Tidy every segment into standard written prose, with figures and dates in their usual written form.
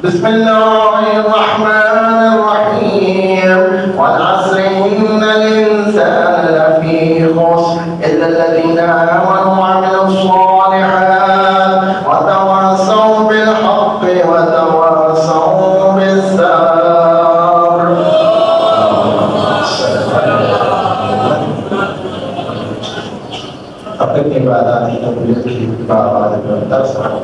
بسم الله الرحمن الرحيم والعصر إن الإنسان لفي خسر إلا الذين آمنوا وعملوا الصالحات وتواصوا بالحق وتواصوا بالصبر. اپنی عبادات کی قبولیت کی بآواز بلند سناؤ.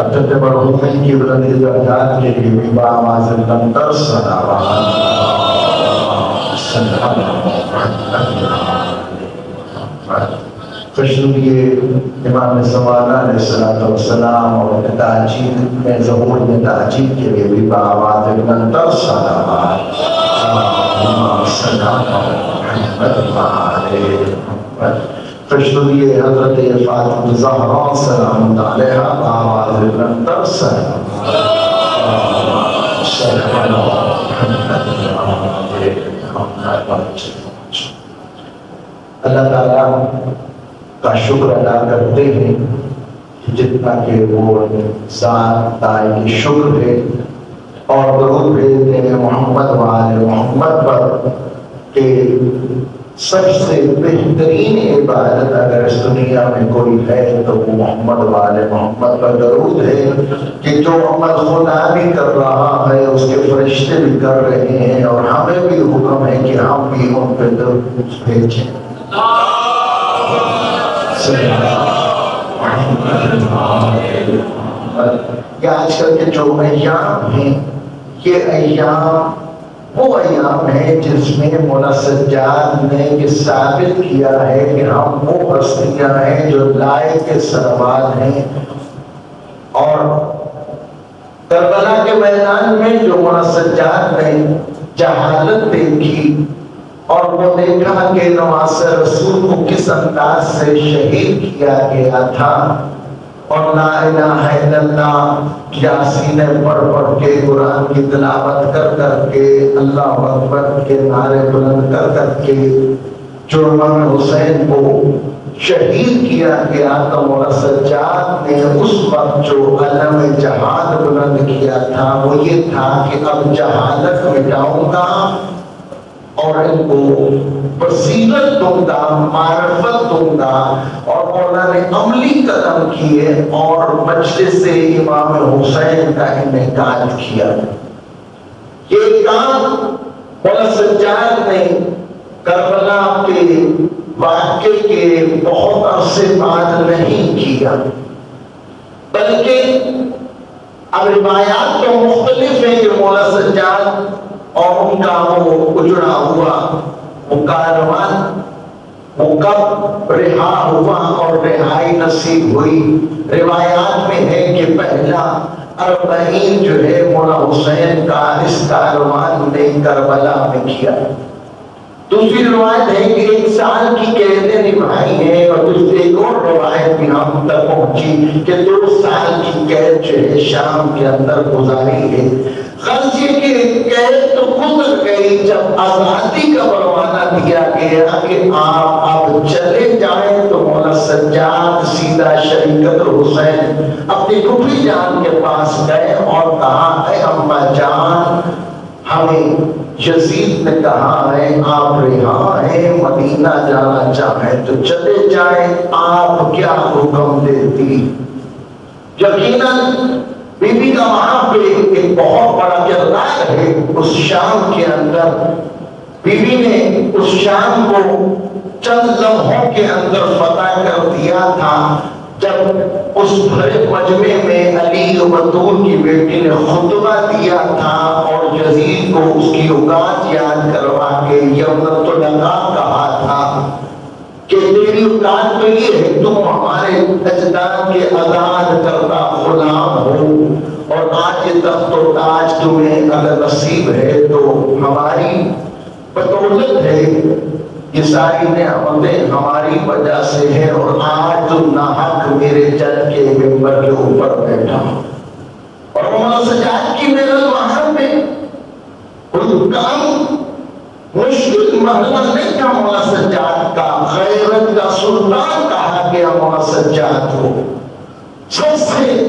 اب تک مرحومین کی بلندی درجات کے لیے بھی بآواز بلند سناؤ. خوشنودی امام زمانہ علیہ السلام اور تاجید میں ظہور میں تاجید کے لیے بھی بآواز بلند سناؤ. خوشنودی حضرت فاطمہ زہرا سلام علیہا بآواز بلند سناؤ. اللہ تعالیٰ کا شکر ادا کرتے ہیں جتنا کہ وہ ذات دائی کی شکر ہے، اور درود بھیجتے ہیں محمد وآل محمد پر کہ سب سے بہترین عبادت اگر اس دنیا میں کوئی ہے تو وہ محمد وآل محمد پر درود ہے کہ جو عمل خدا بھی کر رہا ہے اس کے فرشتے بھی کر رہے ہیں، اور ہمیں بھی حکم ہے کہ ہم بھی ان پہ درود بھیجیں. یہ آج کل کے جو ایام ہیں یہ ایام وہ ایام ہیں جس میں مولا سجاد نے یہ ثابت کیا ہے کہ ہم وہ ہستیاں ہیں جو لائق سروال ہیں. اور کربلا کے میدان میں جو مولا سجاد نے جہالت دیکھی اور وہ دیکھا کہ نواسہ رسول کو کس انداز سے شہید کیا گیا تھا، اور لا الہ الا اللہ یاسین پڑھ پڑھ کے قرآن کی تلاوت کر کر کے اللہ اکبر کے نعرے بلند کر کر کے جو امام حسین کو شہید کیا گیا، تو مولا سجاد نے اس وقت جو علم جہاد بلند کیا تھا وہ یہ تھا کہ اب جہالت مٹاؤں گا اور ان کو بصیرت دوں گا، معرفت دوں گا. اور مولا نے عملی قدم کیے اور مجلس امام حسین کا انعقاد کیا. یہ کام مولا سجاد نے کربلا کے واقعے کے بہت عرصے بعد نہیں کیا، بلکہ اب روایات تو مختلف ہیں کہ مولا سجاد اور ان کا وہ اجڑا ہوا وہ کاروان وہ کب رہا ہوا اور رہائی نصیب ہوئی. روایات میں ہے کہ پہلا 40 جو ہے مولا حسین کا اس کاروان نے کربلا میں کیا. دوسری روایت ہے کہ 1 سال کی قیدیں نبھائی ہیں، اور دوسری ایک اور روایت بھی ہم تک پہنچی کہ 2 سال کی قید جو ہے شام کے اندر گزاری ہے. غرض یہ کہ قید تو گزر گئی جب آزادی کا پروانہ دیا گیا کہ آپ اب چلے جائیں، تو مولا سجاد سیدھا شریعت حسین اپنی پھوپھی جان کے پاس گئے اور کہا اے اماں جان، ہمیں یزید نے کہا ہے آپ رہا ہیں، مدینہ جانا چاہیں تو چلے جائیں، آپ کیا حکم دیتی؟ یقیناً بی بی کا وہاں پہ ایک بہت بڑا کردار ہے. اس شام کے اندر بی بی نے اس شام کو چند لمحوں کے اندر فتح کر دیا تھا جب اس بھرے مجمع میں علی بطول کی بیٹی نے خطبہ دیا تھا اور یزید کو اس کی اوقات یاد کروا کے یمنۃ العقا کہا تھا کہ تیری اوقات تو یہ ہے تم ہمارے اجداد کے آزاد کردہ غلام ہو، اور آج یہ تخت و تاج تمہیں اگر نصیب ہے تو ہماری بدولت ہے. یہ ساری نعمتیں ہماری وجہ سے ہیں، اور آج تم ناحق میرے جج کے ممبر کے اوپر بیٹھا. اور مولا سجاد کی محنت وہاں پہ کوئی کام مشکل مرحلہ نہیں درجہ مولا سجاد کا، غیرت کا سلطان کہا گیا مولا سجاد کو۔ سب سے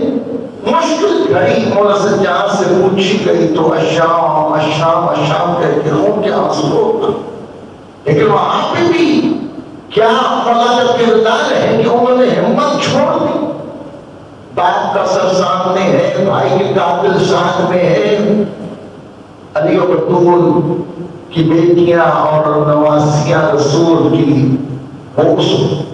مشکل گھڑی مولا سجاد سے پوچھی گئی تو اشام اشام اشام کہہ کے ہوں کیا مسلوک، لیکن وہاں پہ بھی کیا مولا کا کردار ہے کہ انہوں نے ہمت چھوڑ دی۔ باپ کا سر سامنے ہے، بھائی کے قاتل ساتھ میں ہے، علی و بطول کی بیٹیاں اور نواسیاں رسول کی اس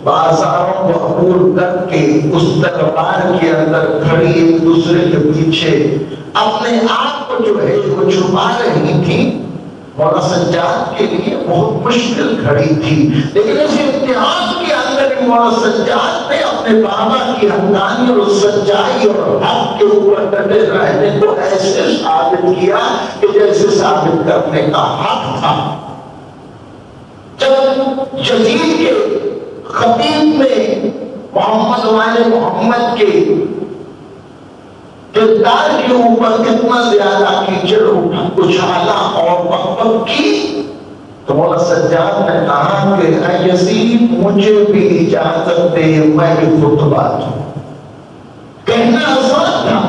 بازاروں کو عبور کر کے اس دربار کے اندر کھڑی ایک دوسرے کے پیچھے اپنے آپ کو جو ہے وہ چھپا رہی تھی، مولا سجاد کے لیے بہت مشکل گھڑی تھی۔ لیکن اس امتحان کے اندر مولا سجاد نے اپنے بابا کی حقانی اور سچائی اور حق کے اوپر ڈٹے رہنے کو ایسے ثابت کیا کہ جیسے ثابت کرنے کا حق تھا۔ جب یزید کے خطیب میں محمد والے محمد کے کردار کے اوپر کتنا زیادہ کیچڑ اچھالا اور بک کی تو مولا سجاد نے کہا کہ اے یزید مجھے بھی اجازت دے میں بھی خطبہ دوں۔ کہنا آسان تھا،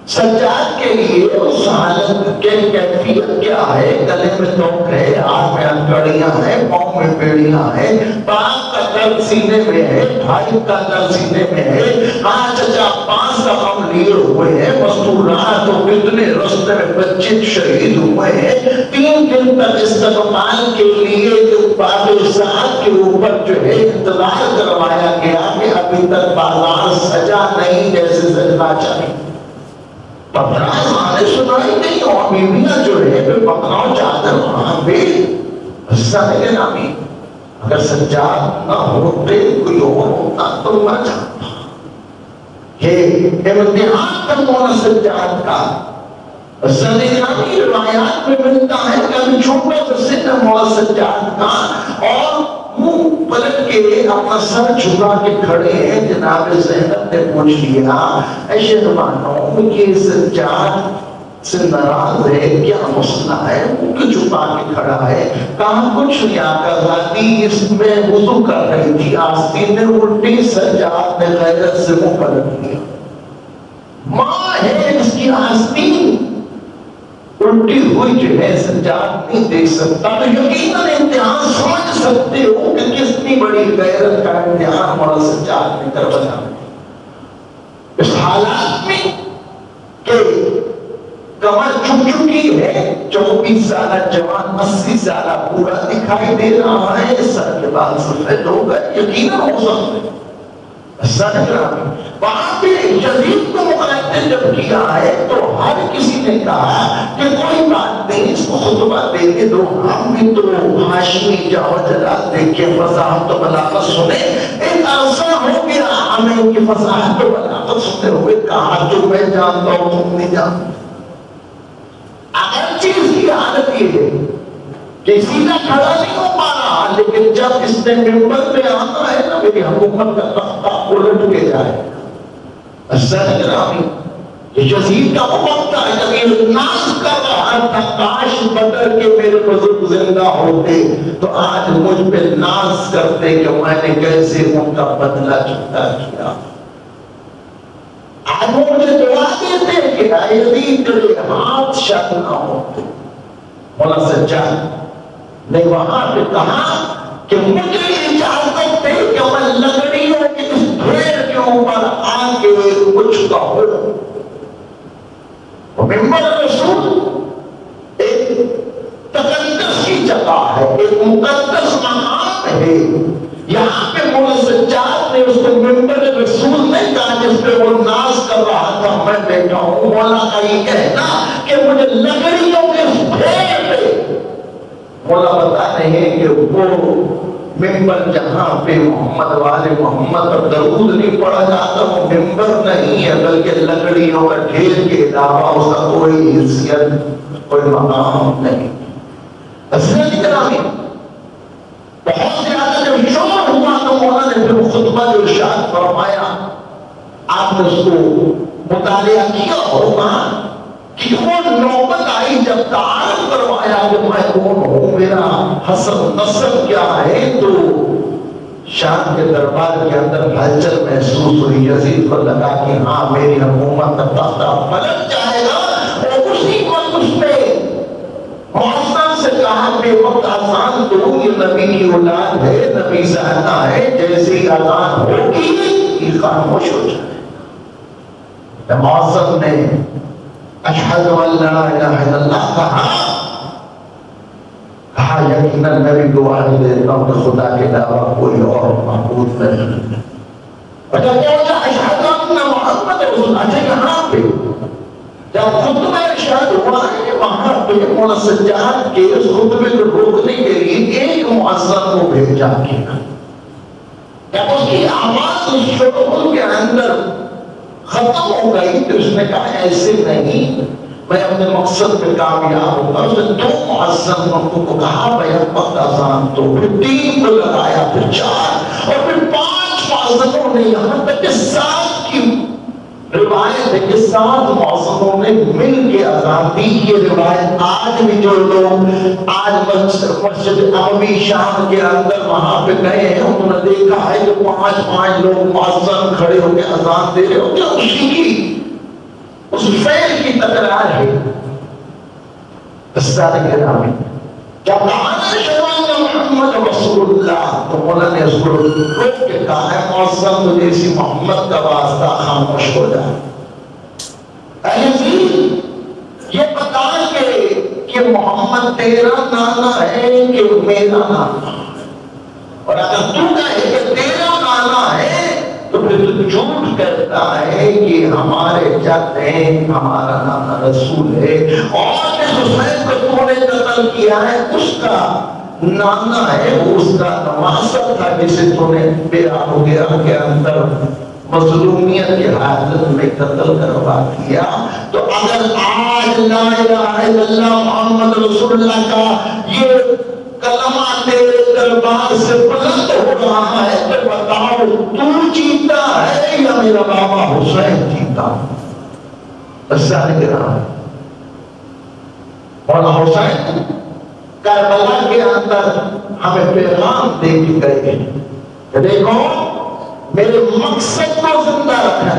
سجاد کے لیے اس حالت کے کیفیت کیا ہے، گلے میں توک ہے، ہاتھ میں انگڑیاں ہیں، پاؤں میں بیڑیاں ہیں، باپ کا درد سینے میں ہے، بھائی کا درد سینے میں ہے، ہاں چچا 5 کا غم لیے ہوئے ہیں، مستورات اور کتنے رستے میں بچے شہید ہوئے ہیں، 3 دن تک استقبال کے لیے جو باب سعد کے اوپر جو ہے انتظار کروایا گیا کہ ابھی تک بازار سجا نہیں جیسے سجنا چاہیے۔ پتراس آنے سنائی نہیں اور بیویاں جو ہے پتراؤں چادر وہاں پہ حصہ لگے نامی، اگر سجاد نہ ہوتے کوئی اور ہوتا تو مر جاتا۔ یہ امتحان کا مولا سجاد کا سنگرامی روایات میں ملتا ہے کہ ابھی چھوٹا سا سن مولا سجاد کا اور منہ پلٹ کے اپنا سر چھپا کے کھڑے ہیں۔ جناب زینب نے پوچھ لیا اے شہبانو یہ سجاد سے ناراض ہے، کیا مسئلہ ہے، وہ کیوں چھپا کے کھڑا ہے؟ کہا کچھ نہیں آقا ذاتی اس میں وضو کر رہی تھی، آستین نے الٹی، سجاد نے غیرت سے منہ پلٹ لیا۔ ماں ہے جس کی آستین الٹی ہوئی جو ہے سجاد نہیں دیکھ سکتا، تو یقیناً امتحان سمجھ سکتے ہو کہ کتنی بڑی غیرت کا امتحان مولا سجاد نے کربلا میں اس حالات میں کہ کمر جھک چکی ہے، 24 سالہ جوان 80 سالہ پورا دکھائی دے رہا ہے، سر کے بال سفید ہو گئے، یقیناً ہو سکتے وہاں پہ یزید کو مخاطب جب کیا ہے تو ہر کسی نے کہا کہ کوئی بات نہیں، اس کو خطبہ دے کے دو، ہم بھی تو ہاشمی جاؤ جلال دیکھیں، فصاحت و بلاغت سنیں۔ ایک عرصہ ہو گیا ہمیں ان کی فصاحت و بلاغت سنتے ہوئے، کہا جو میں جانتا ہوں تم نہیں جانتے۔ اگر چیز کی حالت یہ ہے کہ سیدھا کھڑا نہیں ہو پا رہا، لیکن جب اس نے ممبر پہ آنا ہے نا میری حکومت کا تختہ الٹ کے جائے۔ یزید کا وقت تھا جب یہ ناز کر رہا تھا، کاش بدر کے میرے بزرگ زندہ ہوتے تو آج مجھ پہ ناز کرتے کہ میں نے کیسے ان کا بدلہ چکتا کیا۔ آج وہ مجھے دعا دیتے کہ اے یزید تیرے ہاتھ شک نہ ہوتے۔ مولا سجاد نے وہاں پہ کہا کہ مجھے اجازت دے کہ میں لکڑیوں کے اس ڈھیر کے اوپر آ کے کچھ کہوں۔ ممبر رسول ایک تقدس کی جگہ ہے، ایک مقدس مقام ہے، یہاں پہ مولا سجاد نے اس کو ممبر رسول نے کہا جس پہ وہ ناز کر رہا تھا میں بیٹھا ہوں۔ مولا کا یہ کہنا کہ مجھے لکڑیوں کے اس ڈھیر پہ، مولا بتا رہے ہیں کہ وہ ممبر جہاں پہ محمد والے محمد پر درود نہیں پڑھا جاتا وہ ممبر نہیں ہے، بلکہ لکڑیوں کا ڈھیر کے علاوہ اس کا کوئی حیثیت کوئی مقام نہیں۔ اصل اکرامی بہت زیادہ جب شور ہوا تو مولا نے پھر خطبہ جو ارشاد فرمایا، آپ نے اس کو مطالعہ کیا ہوگا کہ وہ نوبت آئی جب تعارف کروایا کہ میں کون ہوں، میرا حسب نسب کیا ہے، تو شام کے دربار کے اندر ہلچل محسوس ہوئی۔ یزید کو لگا کہ ہاں میری حکومت کا تختہ پلٹ جائے گا، اور اسی وقت اس نے معظم سے کہا بے وقت اذان دو، یہ نبی کی اولاد ہے، نبی زیادہ ہے، جیسے ہی اذان ہوگی یہ خاموش ہو جائے۔ معظم نے اشہد ان لا الہ الا اللہ کہا یقیناً میں بھی گواہی دیتا ہوں کہ خدا کے علاوہ کوئی اور معبود نہیں۔ اور جب کہا اشہد ان محمد رسول اللہ، یہاں پہ جب خطبہ ارشاد ہوا ہے وہاں پہ مولانا سجاد کے اس خطبے کو روکنے کے لیے ایک مؤذن کو بھیجا گیا۔ جب اس کی آواز اس شعور کے اندر ختم ہو گئی تو اس نے کہا ایسے نہیں، میں اپنے مقصد پہ کامیاب ہوگا۔ اس نے دو مؤذن کو کہا بھائی وقت اذان تو، پھر تین کو لگایا، پھر چار، اور پھر پانچ مؤذنوں نے، یہاں تک کہ سات کی روایت ہے کہ سات مؤذنوں نے مل کے اذان دی۔ یہ روایت آج بھی جو لوگ آج مسجد اموی شام کے اندر وہاں پہ گئے ہیں انہوں نے دیکھا ہے کہ پانچ لوگ مؤذن کھڑے ہو کے اذان دے رہے ہوتے ہیں، اسی کی اس فعل کی تکرار ہے۔ استاد گرامی جب محمد رسول اللہ تو مولا نے اس کو روک کے کہا ہے مؤذن تو جیسی محمد کا واسطہ خاموش ہو جائے۔ یہ بتا کہ محمد تیرا نانا ہے کہ میرا نانا، اور اگر تو کہے کہ تیرا نانا ہے تو پھر تو جھوٹ کرتا ہے کہ ہمارے جد ہیں، ہمارا نانا رسول ہے، اور جس حسین کو تو نے قتل کیا ہے اس کا نانا ہے، وہ اس کا نواسط تھا جسے تو نے بے آب و گرہ کے اندر مظلومیت کے حالت میں قتل کروا دیا۔ تو اگر آج لا الہ الا اللہ محمد رسول اللہ کا یہ کلمہ تیرے دربار سے بلند ہو رہا ہے تو بتاؤ تو جیتا ہے یا میرا بابا حسین جیتا؟ سارے گراں مولا حسین کربلا کے اندر ہمیں پیغام دے کے گئے کہ دیکھو میرے مقصد کو زندہ رکھنا،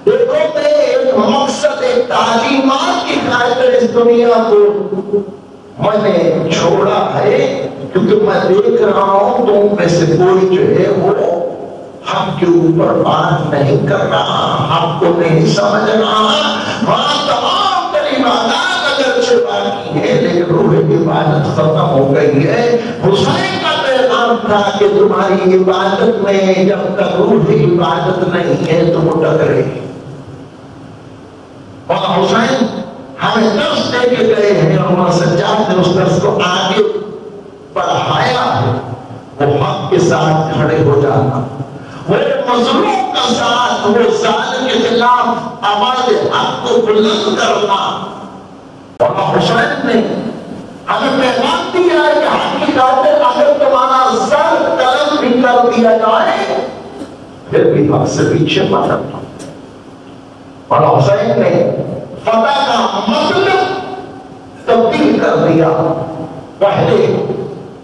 دیکھو میں ایک مقصد ایک تعلیمات کی خاطر اس دنیا کو میں نے چھوڑا ہے، کیونکہ میں دیکھ رہا ہوں تم میں سے کوئی جو ہے وہ حق کے اوپر بات نہیں کر رہا، حق کو نہیں سمجھ رہا۔ وہاں تمام تر عبادات اگرچہ باقی ہے لیکن روح عبادت ختم ہو گئی ہے۔ حسین کا پیغام تھا کہ تمہاری عبادت میں جب تک روح عبادت نہیں ہے تو وہ ٹکرے گی۔ اور حسین ہمیں درس دے کے گئے ہیں اور مولانا سجاد نے اس درس کو آگے بڑھایا ہے، وہ حق کے ساتھ کھڑے ہو جانا، وہ مظلوم کا ساتھ، وہ ظالم کے خلاف آواز حق کو بلند کرنا۔ اور حسین نے ہمیں پیغام دیا ہے کہ حق کی خاطر اگر تمہارا سر قلم بھی کر دیا جائے پھر بھی حق سے پیچھے مت ہٹنا۔ اور حسین نے فتح کا مطلب تبدیل کر دیا۔ پہلے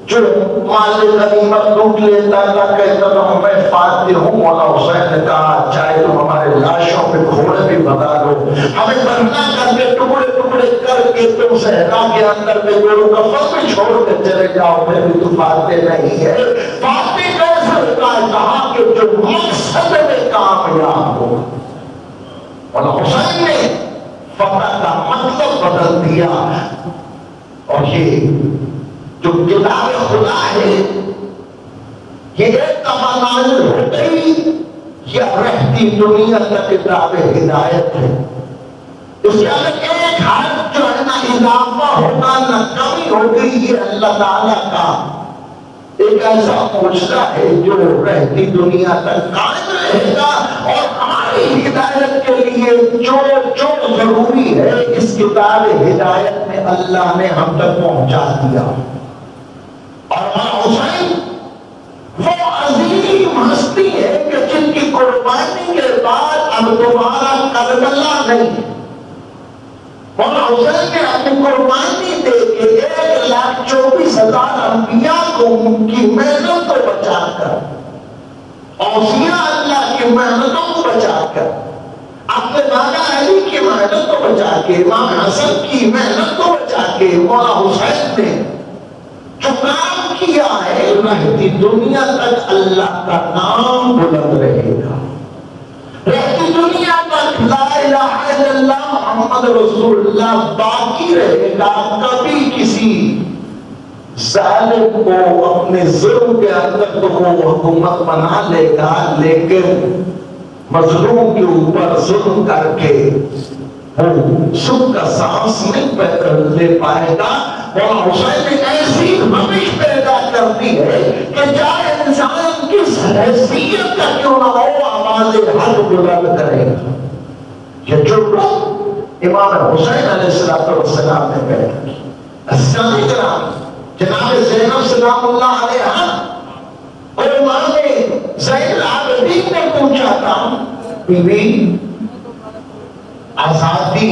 جو مال غنیمت لوٹ لیتا تھا کہتا تھا میں فاتح ہوں، مولا حسین نے کہا چاہے تم ہمارے لاشوں پہ گھوڑے بھی بھگا دو، ہمیں بندہ کر کے ٹکڑے ٹکڑے کر کے تم صحرا کے اندر میں گورو کا فصل چھوڑ کے چلے جاؤ پھر بھی تم فاتح نہیں ہے۔ فاتح کیسے ہوتا ہے؟ کہا کہ جو مقصد میں کامیاب ہو۔ مولا حسین نے فتح کا مطلب بدل دیا، اور یہ جو کتاب خدا ہے یہ ایک نازل ہو گئی، یہ رہتی دنیا کا کتاب ہدایت ہے۔ اس کے اندر ایک حرف جو ہے نہ اضافہ ہوگا نہ کمی ہوگی، یہ اللہ تعالیٰ کا ایک ایسا معجزہ ہے جو رہتی دنیا تک قائم رہے گا، اور ہماری ہدایت کے لیے جو ضروری ہے اس کتاب ہدایت میں اللہ نے ہم تک پہنچا دیا۔ اور حسین وہ عظیم ہستی ہے کہ جن کی قربانی کے بعد اب دوبارہ کربلا نہیں، مولا حسین نے اپنی قربانی دے کے 1,24,000 انبیاء کو ان کی محنت کو بچا کر، اوصیاء اللہ کی محنتوں کو بچا کر، اپنے دادا علی کی محنت کو بچا کے، امام حسن کی محنت کو بچا کے، مولا حسین نے جو کام کیا ہے رہتی دنیا تک اللہ کا نام بلند رہے گا، رہتی دنیا تک لا الہ الا اللہ محمد رسول اللہ باقی رہے گا۔ کبھی کسی ظالم کو اپنے ظلم کے اندر تو وہ حکومت بنا لے گا، لیکن مظلوم کے اوپر ظلم کر کے وہ سکھ کا سانس نہیں لے پائے گا۔ مولا حسین نے ایسی روش پیدا کر دی ہے کہ چاہے انسان کس حیثیت کا کیوں نہ ہو آواز حق بلند کرے گا۔ یہ جرأت امام حسین علیہ السلام نے پیدا کی۔ اسلامی کرام جناب زینب سلام اللہ علیہا اور امام زین العابدین نے پوچھا تھا، بی بی آزادی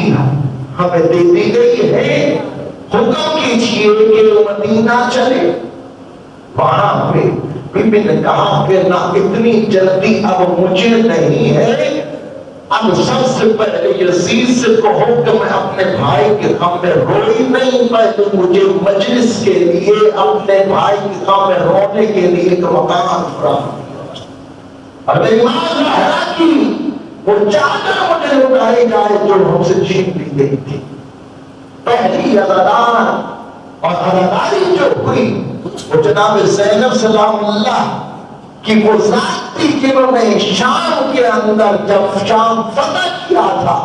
ہمیں دے دی گئی ہے، حکم کیجئے کہ مدینہ چلے۔ وہاں پہ بی بی نے کہا کہ نہ اتنی جلدی اب مجھے نہیں ہے، اب سب سے پہلے یزید سے کہو کہ میں اپنے بھائی کے غم میں روئی نہیں، پہلے مجھے مجلس کے لیے اپنے بھائی کے غم میں رونے کے لیے ایک مکان فراہم کیا۔ اور امام زہرا کی وہ چادر مجھے اٹھائی جائے جو ہم سے چھین لی گئی تھی۔ پہلی عزادار اور عزاداری جو ہوئی وہ جناب زینب سلام اللہ کہ وہ ذات تھی جنہوں نے شام کے اندر جب شام فتح کیا تھا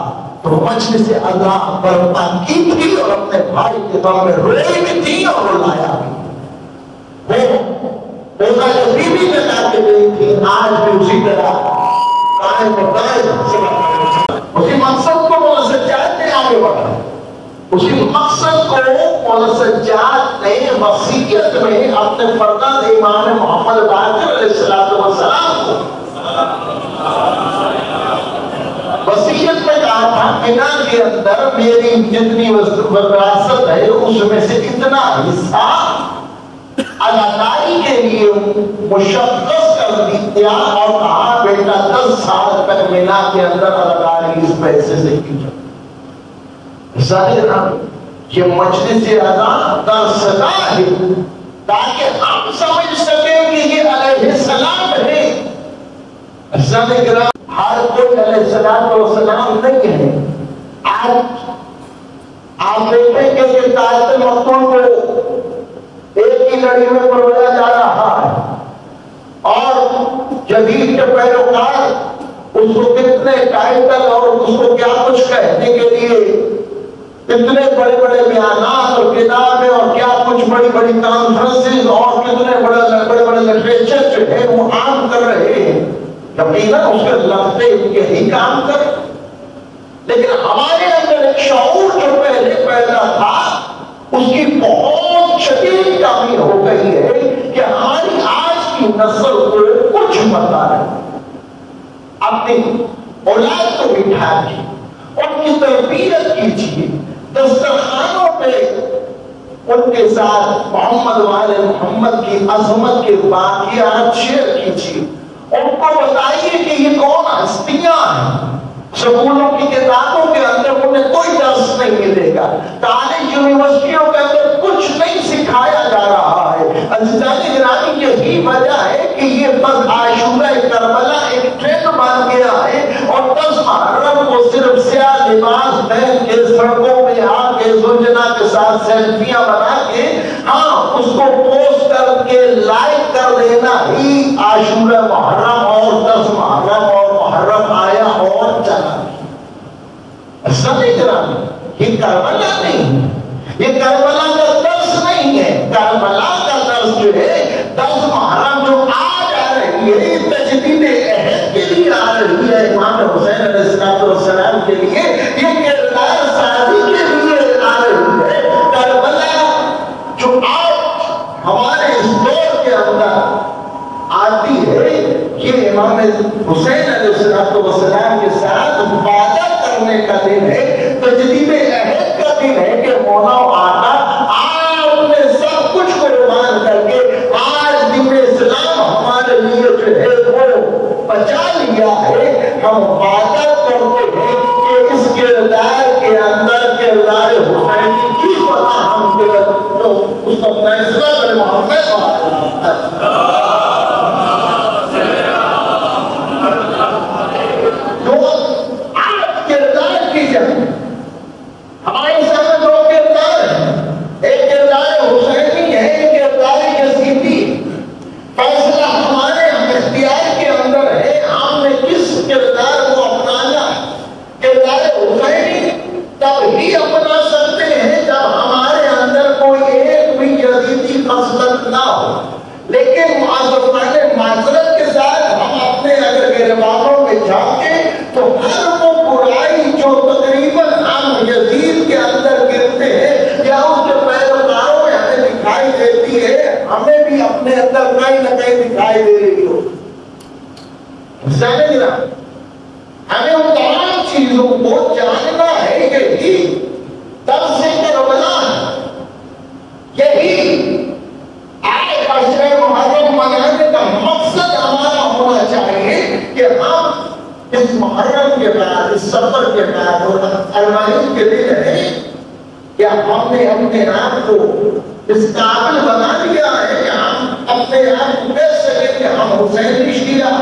تو مجلس عزا برپا کی تھی اور اپنے بھائی کے غم میں روئی بھی تھی اور رلایا بھی۔ وہ بی بی نے لا کے گئی تھی، آج بھی اسی طرح قائم اسی مقصد کو مولا سجاد نے آگے بڑھا، اسی مقصد کو مولا سجاد نے وصیت میں اپنے فرزند امام محمد باقر علیہ السلام کو وصیت میں کہا تھا بنا کے اندر میری جتنی وراثت ہے اس میں سے اتنا حصہ اداکاری کے لیے مشخص کر دیا اور کہا بیٹا 10 سال تک مینا کے اندر اداکاری اس پیسے سے کی جائے۔ ظاہر یہ مجلس عزا درسگاہ ہے تاکہ ہم سمجھ سکیں کہ یہ علیہ السلام ہے۔ ہر کوئی علیہ السلام نہیں ہے۔ آج آپ دیکھیں کہ یہ طاعت مقتول کو ایک ہی لڑی میں پرویا جا رہا ہے اور جدید کے پیروکار اس کو کتنے ٹائٹل اور اس کو کیا کچھ کہنے کے لیے کتنے بڑے بڑے بیانات اور کتابیں اور کیا کچھ بڑی بڑی کانفرنسز اور کتنے بڑے بڑے لٹریچر جو ہے وہ عام کر رہے ہیں۔ یقیناً اس کے لفظ یہی کام کر، لیکن ہمارے اندر ایک شعور جو پہلے پیدا تھا اس کی بہت شدید کمی ہو گئی ہے کہ ہماری آج کی نسل کو کچھ پتہ نہیں۔ اپنی اولاد کو بٹھائیے، ان کی تربیت کیجیے، دسترخوانوں پہ ان کے ساتھ محمد والے محمد کی عظمت کے واقعات شیئر کیجیے، ان کو بتائیے کہ یہ کون ہستیاں ہیں۔ سکولوں کی کتابوں کے اندر انہیں کوئی درس نہیں ملے گا، کالج یونیورسٹیوں کے اندر کچھ نہیں سکھایا جا رہا ہے۔ عزیزان گرامی یہی وجہ ہے کہ یہ بس عاشورہ کربلا ایک ٹرینڈ بن گیا ہے اور 10 محرم کو صرف سیاہ لباس پہن کے سڑکوں میں آ کے زوجنا کے ساتھ سیلفیاں بنا کے اس کو پوسٹ کر کے لائک کر دینا ہی عاشورہ محرم اور 10 محرم اور محرم آیا اور چلا۔ سمجھ رہا یہ کربلا نہیں ہے، یہ کربلا کا درس نہیں ہے۔ کربلا کا درس جو ہے 10 محرم جو آج آ رہی ہے تجدید عہد کے لیے آ رہی ہے، امام حسین علیہ السلام کے لیے، یہ کردار سازی کے لیے آ رہی ہے۔ کربلا جو آج ہمارے اس دور کے اندر آتی ہے یہ امام حسین علیہ السلام کے ساتھ وعدہ کرنے کا دن ہے تجدید عہد کا دن ہے کہ مولا آقا آپ نے سب کچھ قربان کر کے آج دین اسلام ہمارے لیے جو ہے وہ بچا لیا ہے. ہم وعدہ کرتے ہیں کہ اس کردار کے اندر کردار حسینی کی پتہ ہم کے اس کا فیصلہ کریں. محمد جو آج کردار کی جائے ہمارے سامنے دو کردار ہیں. ایک کردار حسینی ہے، ایک کردار یزیدی. فیصلہ ہمارے اختیار کے اندر ہے ہم نے کس کردار کو اپنانا. کردار حسینی تب ہی اپنا سکتے ہیں جب ہمارے اندر کوئی ایک بھی یزیدی خصلت نہ ہو. لیکن معذرت کے ساتھ ہم اپنے اگر گربانوں میں جھانکیں تو ہر وہ برائی جو تقریباً ہم یزید کے اندر گرتے ہیں یا اس کے پیروکاروں میں ہمیں دکھائی دیتی ہے، ہمیں بھی اپنے اندر کہیں نہ کہیں دکھائی دے رہی ہو. ہمیں ان تمام چیزوں کو جاننا ہے. یہی درس کربلا ہے، یہی آج عشرہ محرم منانے کا مقصد ہمارا ہونا چاہیے کہ ہم اس محرم کے بعد، اس سفر کے بعد اور اربعین کے دن ہے کہ ہم نے اپنے آپ کو اس قابل بنا لیا ہے کہ ہم اپنے آپ کو کہہ سکیں کہ ہم حسینی شیعہ.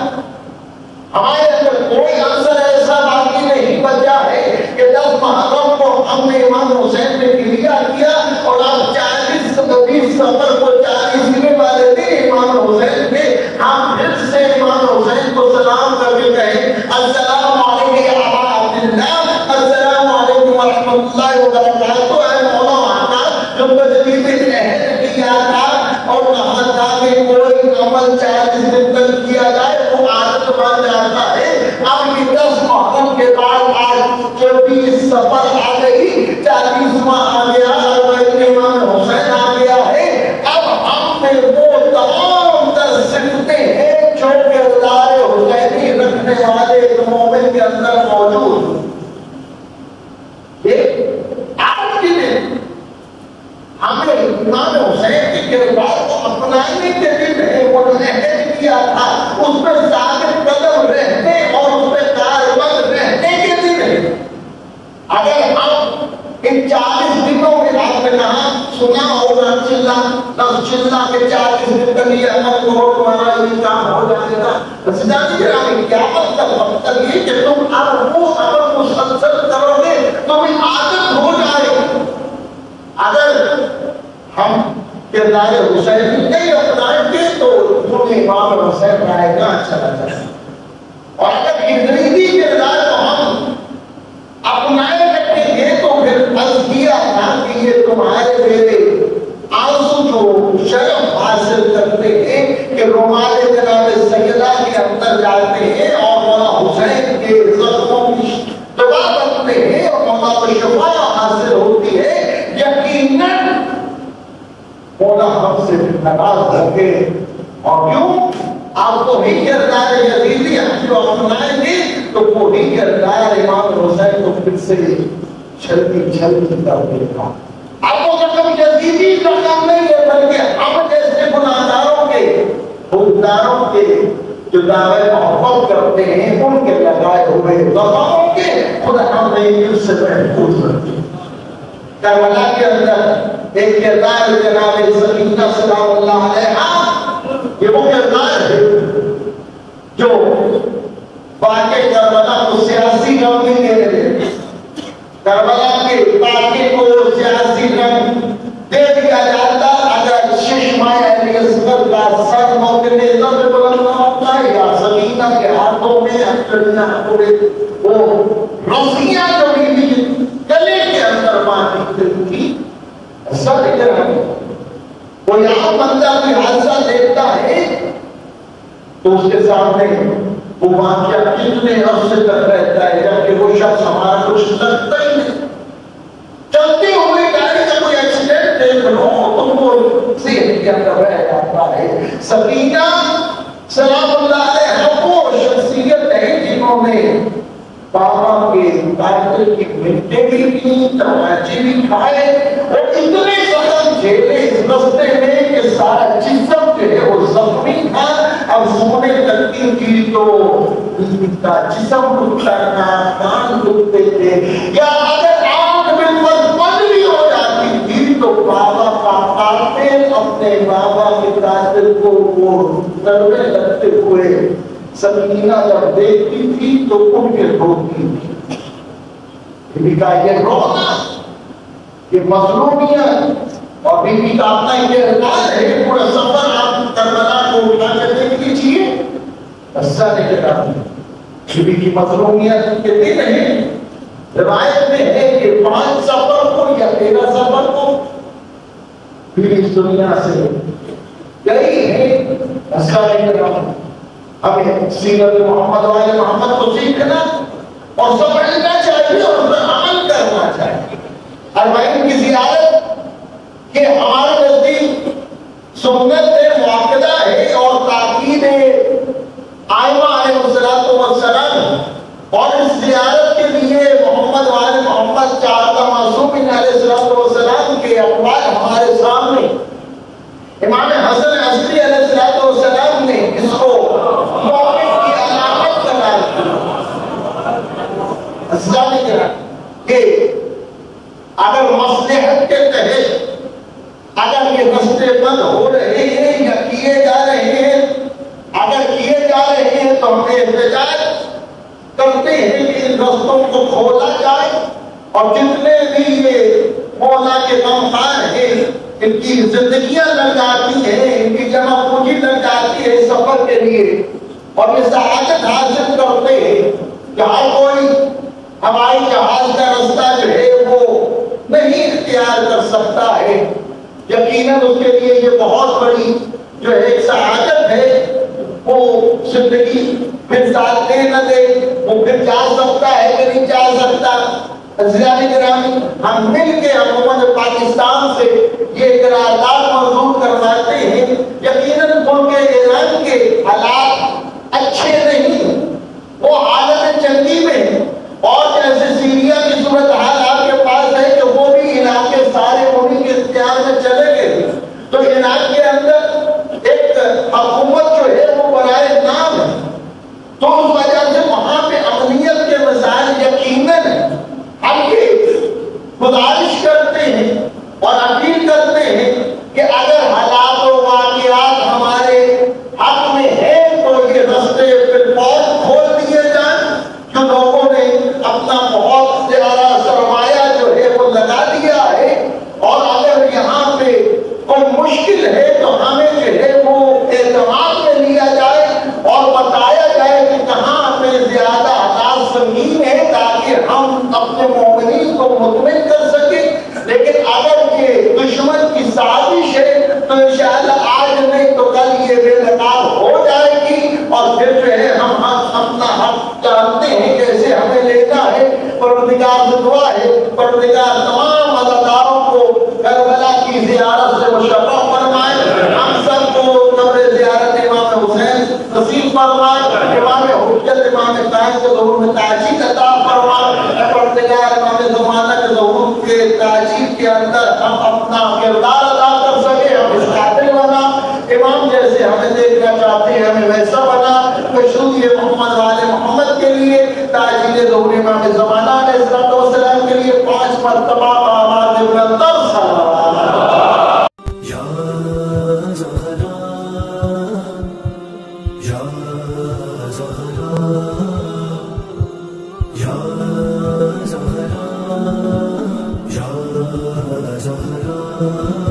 ہمارے اندر کوئی عنصر ایسا باقی نہیں بچا ہے کہ 10 محرم کو ہم نے امام حسین نے کلیا کیا اور اب 40 سفر کو 40ویں والے دن امام حسین پہ ہم پھر سے امام حسین کو سلام کر کے کہیں السلام علیکم یا ابا عبداللہ، السلام علیکم ورحمۃ اللہ وبرکاتہ. اے مولا آقا جو تجدید عہد کیا تھا اور کہا تھا کہ کوئی عمل 40 دن تک کیا جائے وہ عادت بن جاتا ہے. اب یہ 10 محرم کے بعد آج 24 سفر آ گئی، 40واں آ گیا، امام حسین آ گیا ہے. اب ہم نے وہ تمام تر صفتیں ہیں جو کردار حسینی رکھنے والے ایک مومن کے اندر موجود. آج کے دن ہمیں امام حسین کے کردار کو اپنانے کے دن ہے. وہ عہد کیا تھا اس میں ثابت قدم رہنے اور اس میں کاربند رہنے کے دن ہے. اگر ہم ان 40 دنوں میں آپ نے کہا سنا ہوگا چلا کے 40 دن تک یہ عمل کو تمہارا یہ کام ہو جائے گا. رسیدانی گرامی کیا مطلب یہ کہ تم اب وہ عمل مسلسل کرو گے تمہیں عادت ہو جائے گی. اگر ہم کردار حسین نہیں اپنائیں گے تو تمہیں امام حسین رائے گا چلا جائے. اور اگر یزیدی کردار کو ہم اپنائے رکھیں گے تو پھر عرض کیا تھا کہ یہ تمہارے میرے آنسو جو شرف حاصل کرتے ہیں کہ رومال جناب سیدہ کے اندر جاتے ہیں اور مولا حسین کے زخموں کی دعا کرتے ہیں اور مولا کو شفا حاصل ہوتی ہے. یقیناً مولا ہم سے ناراض ہو گئے. اور کیوں؟ آپ کو ہی کردار یزیدی ہم جو اپنائیں گے تو وہ ہی کردار امام حسین کو پھر سے چھلتی کر دے گا. اب وہ رقم یزیدی کا کام نہیں ہے بلکہ ہم جیسے گناہگاروں کے حقداروں کے جو دعوے محبت کرتے ہیں ان کے لگائے ہوئے زخموں کے خدا ہم نے ان سے محفوظ رکھے. کربلا کے اندر ایک کردار جناب سکینہ سلام اللہ علیہا، یہ وہ کردار ہے جو واقع کربلا کو سیاسی رنگ نہیں دے رہے. کربلا کے واقع کو سیاسی رنگ دے دیا جاتا اگر ششمہ علی اصغر کا سر موقع نیزہ میں بلند نہ ہوتا ہے یا سکینہ کے ہاتھوں میں ہتھیلیاں پورے وہ رسیاں جو بھی گلے کے اندر باندھی تھی. سب ادھر وہ یہاں بندہ کوئی حادثہ دیکھتا ہے تو اس کے سامنے وہ واقعہ کتنے عرصے تک رہتا ہے جبکہ وہ شخص ہمارا کچھ لگتا ہی نہیں. چلتی ہوئی گاڑی کا کوئی ایکسیڈنٹ دیکھ لو تم کو ذہن کے اندر رہ جاتا ہے. سکینہ سلام اللہ علیہ وہ شخصیت ہے جنہوں نے بابا کے قاتل کی مٹی بھی کی، تماچے بھی کھائے، اور اتنے زخم جھیلے اس رستے میں کہ سارا جسم جو ہے وہ زخمی تھا۔ اب سونے لگتی تھی تو ان کا جسم دکھتا تھا، کان دکھتے تھے، یا اگر آنکھ بالکل بند بھی ہو جاتی تھی تو بابا کا قاتل اپنے بابا کے قاتل کو وہ ضربے لگتے ہوئے سکینہ جب دیکھتی تھی تو ان کے روتی تھی۔ بی کا یہ رونا، یہ مظلومیت، اور بی کا اپنا یہ اقرار ہے، پورا سفر آپ کربلا کو اٹھا کر دیکھ لیجیے، ایسا نہیں کرا۔ بی کی مظلومیت کے دن ہے، روایت میں ہے کہ 5 سفر کو یا 13 سفر کو پھر اس دنیا سے گئی ہے، ایسا نہیں کرا۔ ہمیں سیرت محمد والے محمد کو سیکھنا اور سمجھنا چاہیے اور اس پر عمل کرنا چاہیے۔ اربعین کی زیارت یہ ہمارے نزدیک سنت مؤکدہ ہے اور تاکید آئمہ علیہ السلام، اور اس زیارت کے لیے محمد والے محمد چاہتا معصوم علیہ السلام کے اقوال ہمارے سامنے۔ امام حسن عصری علیہ السلام نے اس کو موقف کی علامت قرار دیا کہ اگر مصلحت کے تحت اگر یہ رستے بند ہو رہے ہیں یا کیے جا رہے ہیں، اگر کیے جا رہے ہیں تو ہم احتجاج کرتے ہیں کہ ان رستوں کو کھولا جائے، اور جتنے بھی یہ مولا کے غمخوار ہیں ان کی زندگیاں لگ جاتی ہیں، ان کی جمع پونجی لگ جاتی ہے سفر کے لیے، اور یہ سعادت حاصل کرتے ہیں کہ ہر کوئی ہوائی جہاز کا رستہ جو ہے وہ نہیں اختیار کر سکتا ہے۔ یقیناً اس کے لیے یہ بہت بڑی جو ہے ایک سعادت ہے، وہ زندگی پھر ساتھ دے نہ دے، وہ پھر جا سکتا ہے کہ نہیں جا سکتا۔ عزیزان گرامی، ہم مل کے حکومت پاکستان سے یہ قرارداد منظور کرواتے ہیں۔ یقیناً ملک ایران کے حالات اچھے نہیں، وہ حالت جنگی میں، اور جیسے سیریا کی صورتحال آپ کے پاس ہے کہ وہ بھی علاقے سارے انہی کے اختیار میں چلے گئے، تو عراق کے اندر ایک حکومت جو ہے وہ برائے نام ہے، تو اس وجہ سے وہاں پہ امنیت کے مسائل یقیناً ہم یہ گزارش کرتے ہیں اور اپیل کرتے ہیں کہ اگر حالات و واقعات ہمارے حق میں ہیں تو یہ رستے بالفعل کھول دیے جائیں، جو لوگوں نے اپنا بہت زیادہ سرمایہ جو ہے وہ لگا دیا ہے، اور اگر یہاں پہ کوئی مشکل ہے تو ہمیں جو ہے وہ اعتماد میں لیا جائے اور بتایا جائے کہ کہاں پہ زیادہ حالات سنگین ہے تاکہ ہم اپنے مومنین کو مطمئن کر سکیں۔ لیکن اگر یہ دشمن کی سازش ہے تو انشاءاللہ آج نہیں تو کل یہ بے نقاب ہو جائے گی، اور پھر جو ہے ہم اپنا حق جانتے ہیں کیسے ہمیں لینا ہے۔ پروردگار سے دعا ہے پروردگار تمام عزاداروں کو کربلا کی زیارت سے مشرف فرمائے، ہم سب کو قبر زیارت امام حسین نصیب فرمائے، امام حجت امام قائم کے ظہور میں تاجیل عطا فرمائے۔ پروردگار امام زمانہ کے ظہور کے تاجیل کے اندر ہم اپنا کردار ادا کر سکے، ہم اس قابل بنا، امام جیسے ہمیں دیکھنا چاہتے ہیں ہمیں ویسا بنا۔ مشروع محمد والے محمد کے لیے تاجیل ظہور امام زمانہ علیہ السلام کے لیے 5 مرتبہ آواز بلندر صلوات۔ یا زہرا یا زہرا یا زہرا یا زہرا